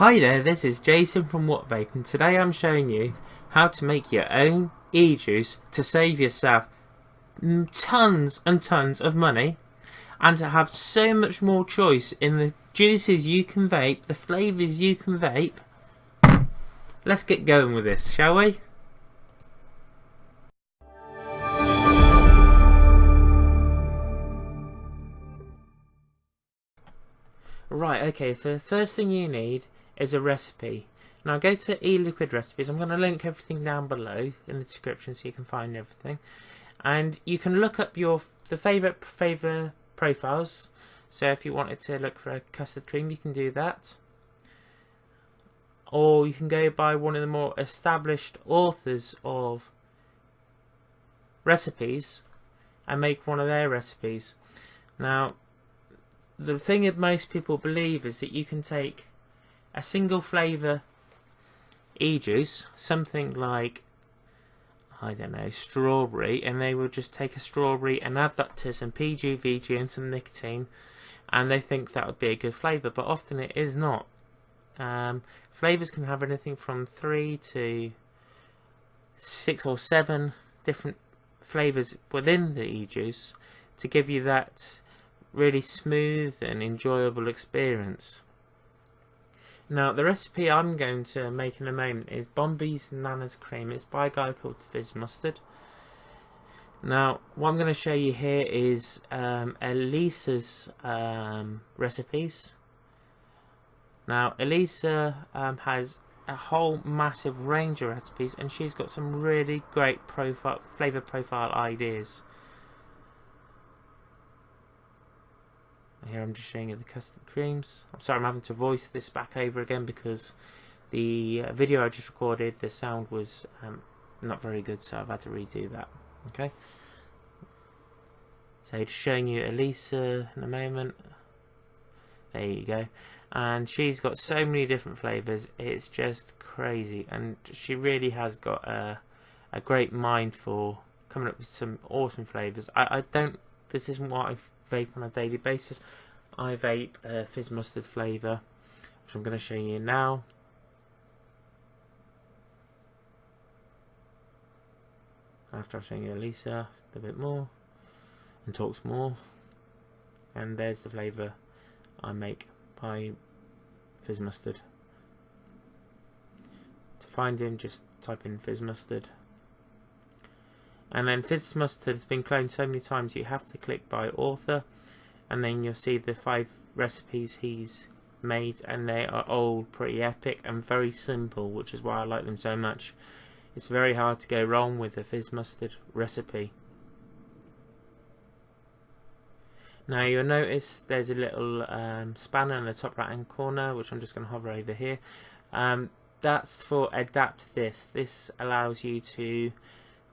Hi there, this is Jason from WhatVape, and today I'm showing you how to make your own eJuice to save yourself tons and tons of money and to have so much more choice in the juices you can vape, the flavours you can vape. Let's get going with this, shall we? Right, okay, so the first thing you need is a recipe. Now go to eLiquid recipes. I'm going to link everything down below in the description so you can find everything. And you can look up the favourite flavour profiles. So if you wanted to look for a custard cream, you can do that. Or you can go by one of the more established authors of recipes and make one of their recipes. Now, the thing that most people believe is that you can take a single flavour eJuice, something like, I don't know, strawberry, and they will just take a strawberry and add that to some PG, VG and some nicotine, and they think that would be a good flavour, but often it is not. Flavours can have anything from 3 to 6 or 7 different flavours within the eJuice to give you that really smooth and enjoyable experience. Now, the recipe I'm going to make in a moment is Bombay's Nana's Cream. It's by a guy called Fizz Mustard. Now, what I'm going to show you here is Elisa's recipes. Now, Elisa has a whole massive range of recipes, and she's got some really great flavour profile ideas. Here I'm just showing you the custard creams. I'm sorry I'm having to voice this back over again because the video I just recorded, the sound was not very good, so I've had to redo that. Okay. So just showing you Elisa in a moment. There you go. And she's got so many different flavours, it's just crazy. And she really has got a great mind for coming up with some awesome flavours. This isn't what I vape on a daily basis. I vape a Fizz Mustard flavour, which I'm going to show you now. After I've shown you Elisa a bit more and talks more, and there's the flavour I make by Fizz Mustard. To find him, just type in Fizz Mustard. And then Fizz Mustard has been cloned so many times you have to click by author, and then you'll see the 5 recipes he's made, and they are all pretty epic and very simple, which is why I like them so much. It's very hard to go wrong with a Fizz Mustard recipe. Now you'll notice there's a little spanner in the top right hand corner, which I'm just going to hover over here. That's for adapt this. This allows you to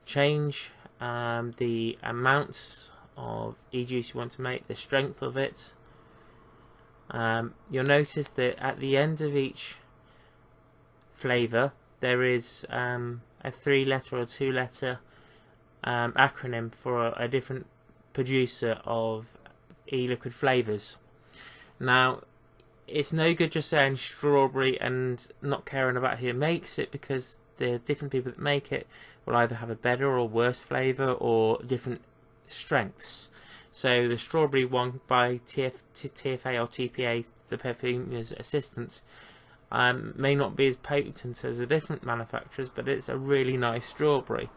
change the amounts of eJuice you want to make, the strength of it. You'll notice that at the end of each flavour there is a 3-letter or 2-letter acronym for a different producer of e-liquid flavours. Now, it's no good just saying strawberry and not caring about who makes it, because the different people that make it will either have a better or worse flavour or different strengths. So the strawberry one by TFA or TPA, the perfumer's assistants, may not be as potent as the different manufacturers, but it's a really nice strawberry.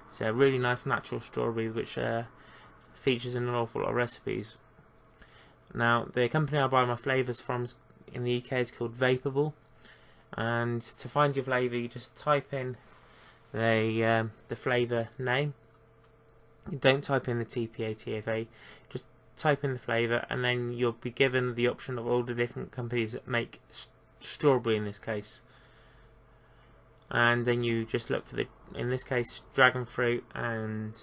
It's a really nice natural strawberry which features in an awful lot of recipes. Now, the company I buy my flavours from in the UK is called Vapable. And to find your flavour, you just type in the flavour name. You don't type in the TPA, TFA, just type in the flavour, and then you'll be given the option of all the different companies that make strawberry in this case. And then you just look for in this case, dragon fruit and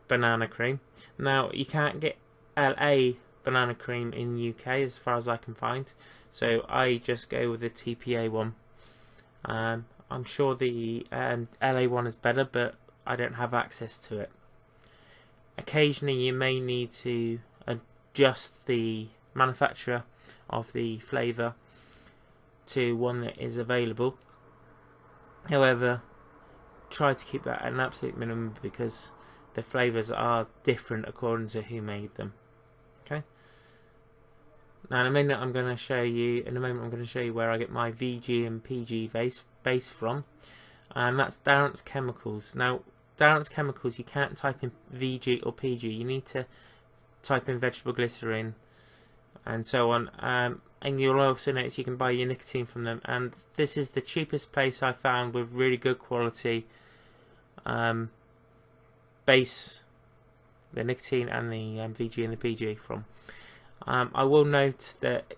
banana cream. Now, you can't get LA banana cream in the UK as far as I can find, so I just go with the TPA one. I'm sure the LA one is better, but I don't have access to it. Occasionally you may need to adjust the manufacturer of the flavour to one that is available. However, try to keep that at an absolute minimum because the flavours are different according to who made them. Okay. Now in a moment I'm going to show you where I get my VG and PG base from, and that's Darrant's Chemicals. Now Darrant's Chemicals, you can't type in VG or PG, you need to type in vegetable glycerin and so on, and you'll also notice you can buy your nicotine from them, and this is the cheapest place I found with really good quality base, the nicotine and the VG and the PG from. I will note that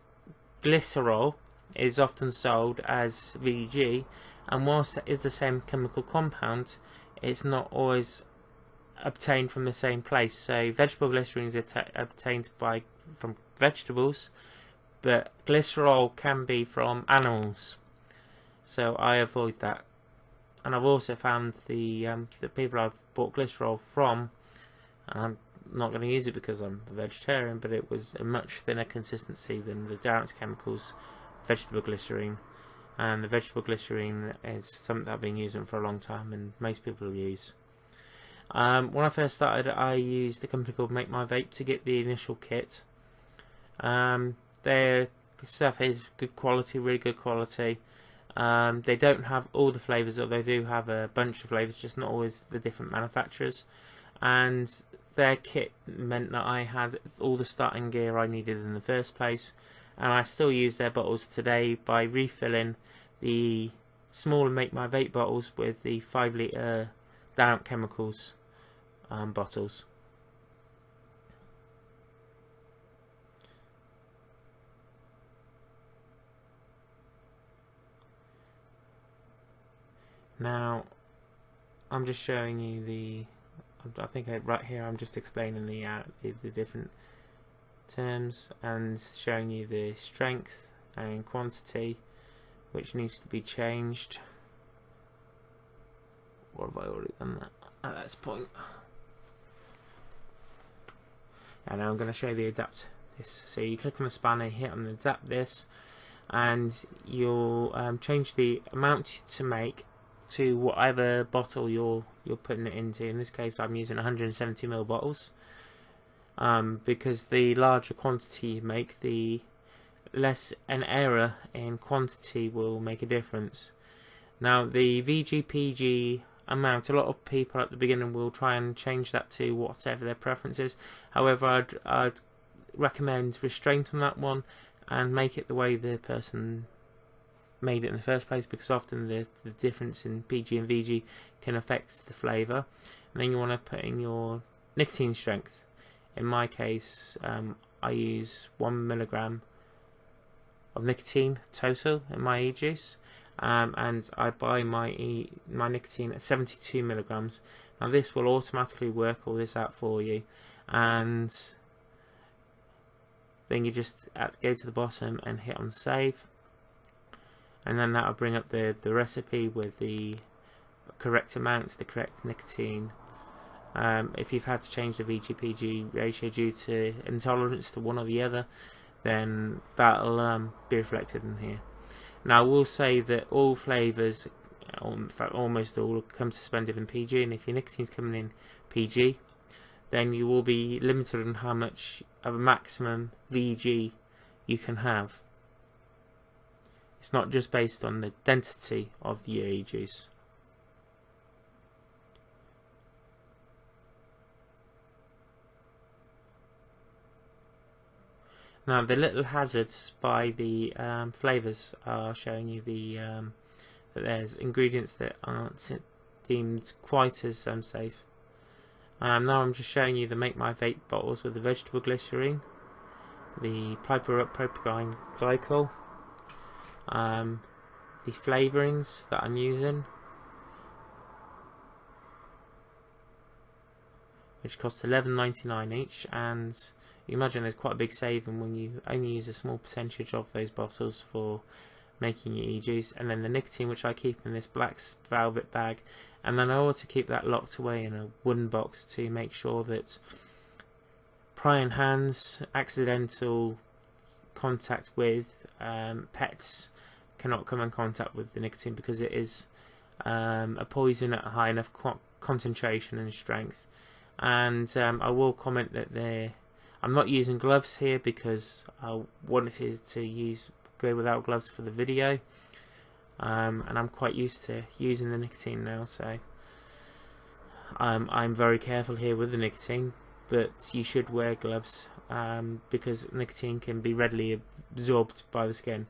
glycerol is often sold as VG, and whilst it is the same chemical compound, it's not always obtained from the same place. So vegetable glycerin is obtained from vegetables, but glycerol can be from animals, so I avoid that. And I've also found the people I've bought glycerol from, and I'm not going to use it because I'm a vegetarian, but it was a much thinner consistency than the Darrant's Chemicals vegetable glycerin, and the vegetable glycerin is something I've been using for a long time and most people use. When I first started, I used a company called Make My Vape to get the initial kit. Their stuff is good quality, really good quality. They don't have all the flavours, or they do have a bunch of flavours, just not always the different manufacturers. And their kit meant that I had all the starting gear I needed in the first place, and I still use their bottles today by refilling the smaller Make My Vape bottles with the 5 litre Darrant Chemicals bottles. Now I'm just showing you I think right here I'm just explaining the different terms and showing you the strength and quantity which needs to be changed. Or have I already done that at this point? And now I'm going to show you the adapt this. So you click on the spanner, hit on the adapt this, and you'll change the amount to make to whatever bottle you're putting it into. In this case I'm using 170ml bottles, because the larger quantity you make, the less an error in quantity will make a difference. Now the VGPG amount, a lot of people at the beginning will try and change that to whatever their preference is. However, I'd recommend restraint on that one and make it the way the person made it in the first place, because often the difference in PG and VG can affect the flavour. And then you want to put in your nicotine strength. In my case, I use 1 milligram of nicotine total in my eJuice, and I buy my nicotine at 72 milligrams. Now this will automatically work all this out for you, and then you just go to the bottom and hit on save, and then that will bring up the recipe with the correct amounts, the correct nicotine. If you've had to change the VG-PG ratio due to intolerance to one or the other, then that'll be reflected in here. Now I will say that all flavours, in fact almost all, come suspended in PG, and if your nicotine's coming in PG, then you will be limited on how much of a maximum VG you can have. It's not just based on the density of your eJuice. Now the little hazards by the flavours are showing you that there's ingredients that aren't deemed quite as safe. Now I'm just showing you the Make My Vape bottles with the vegetable glycerin, the propylene glycol, the flavourings that I'm using, which costs $11.99 each, and you imagine there's quite a big saving when you only use a small percentage of those bottles for making your eJuice. And then the nicotine, which I keep in this black velvet bag, and then I also keep that locked away in a wooden box to make sure that prying hands, accidental contact with pets cannot come in contact with the nicotine because it is a poison at a high enough concentration and strength. And I will comment that I'm not using gloves here because I wanted to go without gloves for the video, and I'm quite used to using the nicotine now, so I'm very careful here with the nicotine. But you should wear gloves because nicotine can be readily absorbed by the skin.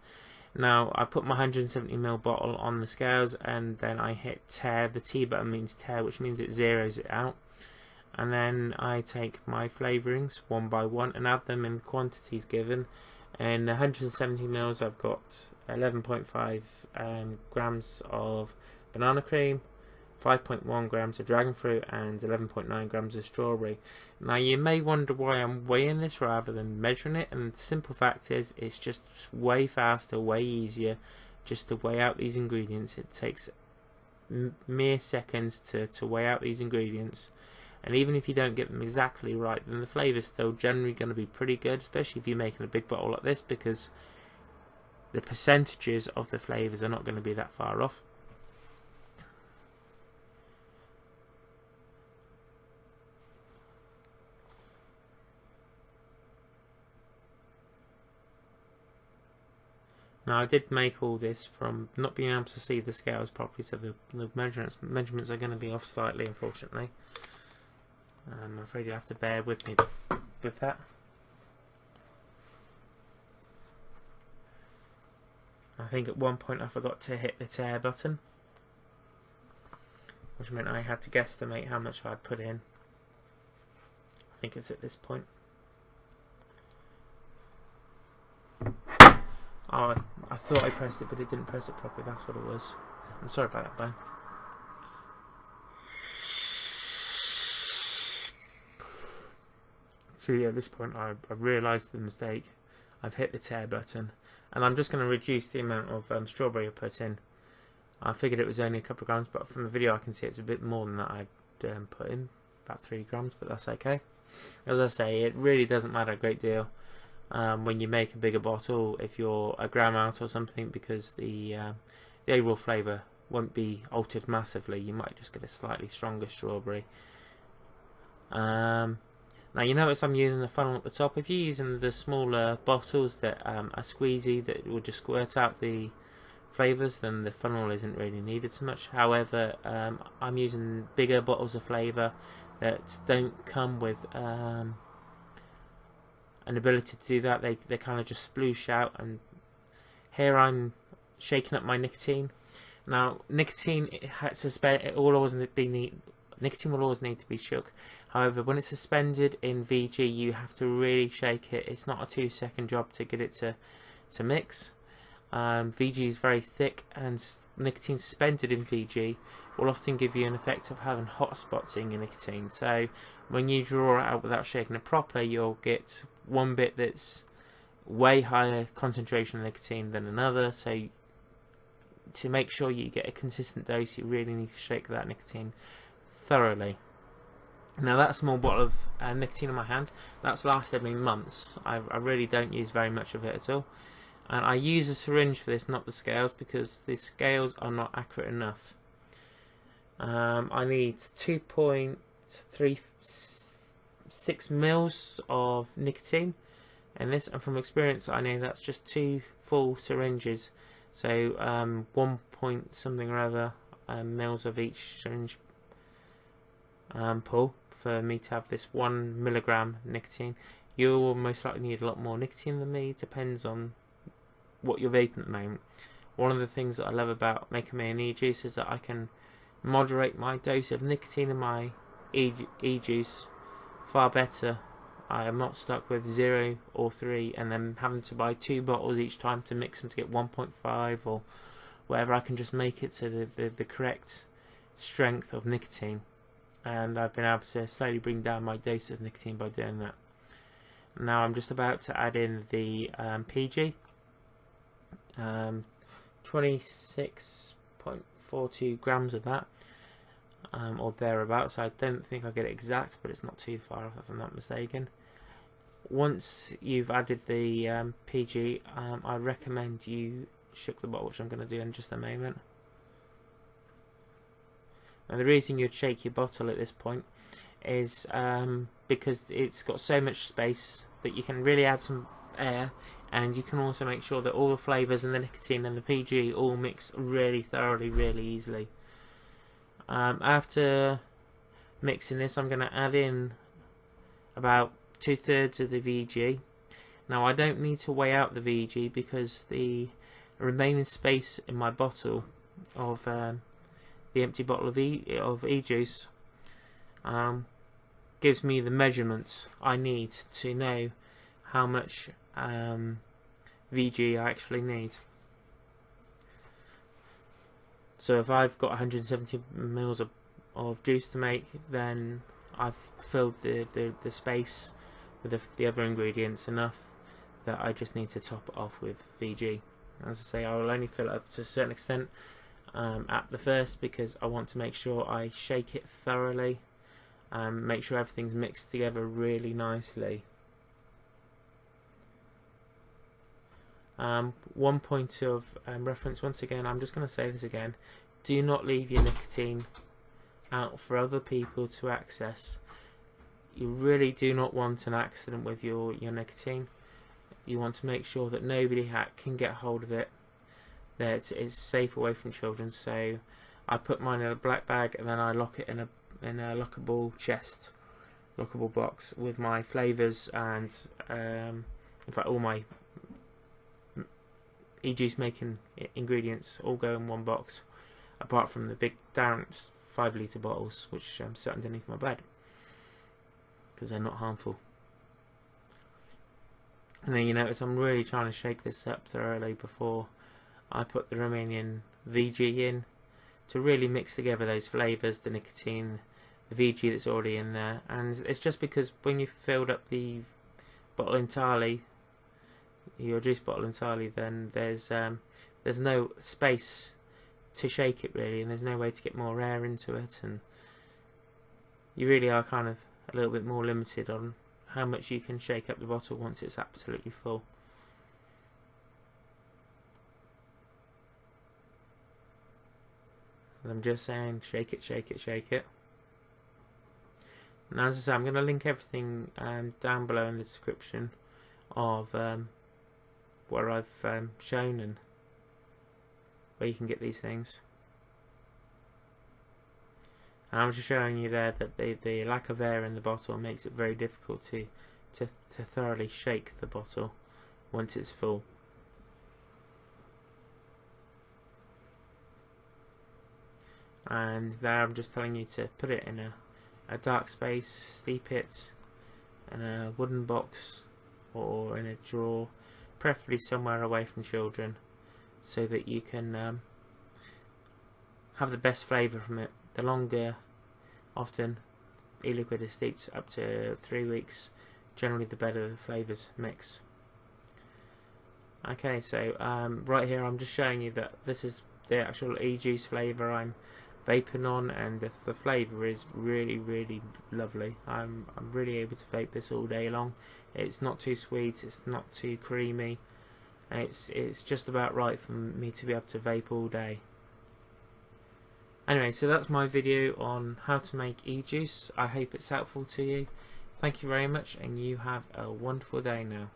Now I put my 170ml bottle on the scales and then I hit tear. The T button means tear, which means it zeroes it out. And then I take my flavourings one by one and add them in the quantities given. In 170ml I've got 11.5 grams of banana cream, 5.1 grams of dragon fruit and 11.9 grams of strawberry. Now you may wonder why I'm weighing this rather than measuring it, and the simple fact is it's just way faster, way easier just to weigh out these ingredients. It takes mere seconds to weigh out these ingredients, and even if you don't get them exactly right, then the flavour's still generally going to be pretty good, especially if you're making a big bottle like this, because the percentages of the flavours are not going to be that far off. Now I did make all this from not being able to see the scales properly, so the measurements are going to be off slightly, unfortunately. I'm afraid you'll have to bear with me with that. I think at one point I forgot to hit the tear button, which meant I had to guesstimate how much I'd put in. I think it's at this point. Oh, I thought I pressed it, but it didn't press it properly. That's what it was. I'm sorry about that, Ben. So yeah, at this point I've realised the mistake. I've hit the tear button, and I'm just going to reduce the amount of strawberry I put in. I figured it was only a couple of grams, but from the video I can see it's a bit more than that I'd put in, about 3 grams, but that's okay. As I say, it really doesn't matter a great deal when you make a bigger bottle if you're a gram out or something, because the overall flavour won't be altered massively. You might just get a slightly stronger strawberry. Now you notice I'm using the funnel at the top. If you're using the smaller bottles that are squeezy, that will just squirt out the flavours, then the funnel isn't really needed so much. However, I'm using bigger bottles of flavour that don't come with an ability to do that. They kind of just sploosh out, and here I'm shaking up my nicotine. Now nicotine, nicotine will always need to be shook. However, when it's suspended in VG, you have to really shake it. It's not a 2-second job to get it to mix. VG is very thick, and nicotine suspended in VG will often give you an effect of having hot spots in your nicotine. So when you draw it out without shaking it properly, you'll get one bit that's way higher concentration of nicotine than another. So to make sure you get a consistent dose, you really need to shake that nicotine thoroughly. Now that small bottle of nicotine in my hand, that's lasted me months. I really don't use very much of it at all. And I use a syringe for this, not the scales, because the scales are not accurate enough. I need 2.36 mils of nicotine in this, and from experience I know that's just 2 full syringes. So 1 point something or other mils of each syringe pull for me to have this 1 milligram nicotine. You'll most likely need a lot more nicotine than me, depends on what you're vaping at the moment. One of the things that I love about making my own eJuice is that I can moderate my dose of nicotine in my eJuice far better. I am not stuck with 0 or 3 and then having to buy 2 bottles each time to mix them to get 1.5 or whatever. I can just make it to the correct strength of nicotine, and I've been able to slowly bring down my dose of nicotine by doing that. Now I'm just about to add in the PG, 26.42 grams of that, or thereabouts. I don't think I get it exact, but it's not too far off if I'm not mistaken. Once you've added the PG, I recommend you shook the bottle, which I'm going to do in just a moment. Now the reason you'd shake your bottle at this point is because it's got so much space that you can really add some air, and you can also make sure that all the flavours and the nicotine and the PG all mix really thoroughly, really easily. After mixing this, I'm going to add in about 2/3 of the VG. Now I don't need to weigh out the VG because the remaining space in my bottle of the empty bottle of eJuice gives me the measurements I need to know how much VG I actually need. So if I've got 170 mils of juice to make, then I've filled the space with the other ingredients enough that I just need to top it off with VG. As I say, I will only fill it up to a certain extent at the first, because I want to make sure I shake it thoroughly, make sure everything's mixed together really nicely. One point of reference, once again, I'm just going to say this again: do not leave your nicotine out for other people to access. You really do not want an accident with your nicotine. You want to make sure that nobody can get hold of it, that it's safe away from children. So I put mine in a black bag, and then I lock it in a lockable chest, lockable box with my flavours and in fact all my eJuice making ingredients all go in one box, apart from the big 5 litre bottles which sit underneath my bed because they're not harmful. And then you notice I'm really trying to shake this up thoroughly before I put the remaining VG in, to really mix together those flavours, the nicotine, the VG that's already in there. And it's just because when you've filled up the bottle entirely, your juice bottle entirely, then there's no space to shake it really, and there's no way to get more air into it, and you really are kind of a little bit more limited on how much you can shake up the bottle once it's absolutely full. And I'm just saying, shake it, shake it, shake it. And as I say, I'm going to link everything down below in the description of where I've shown and where you can get these things. And I'm just showing you there that the lack of air in the bottle makes it very difficult to thoroughly shake the bottle once it's full. And there I'm just telling you to put it in a dark space, steep it in a wooden box or in a drawer, preferably somewhere away from children, so that you can have the best flavour from it. The longer, often, e-liquid is steeped up to 3 weeks, generally the better the flavours mix. Okay, so right here I'm just showing you that this is the actual eJuice flavour I'm vaping on, and the flavour is really, really lovely. I'm really able to vape this all day long. It's not too sweet, it's not too creamy, it's just about right for me to be able to vape all day. Anyway, so that's my video on how to make eJuice. I hope it's helpful to you. Thank you very much, and you have a wonderful day now.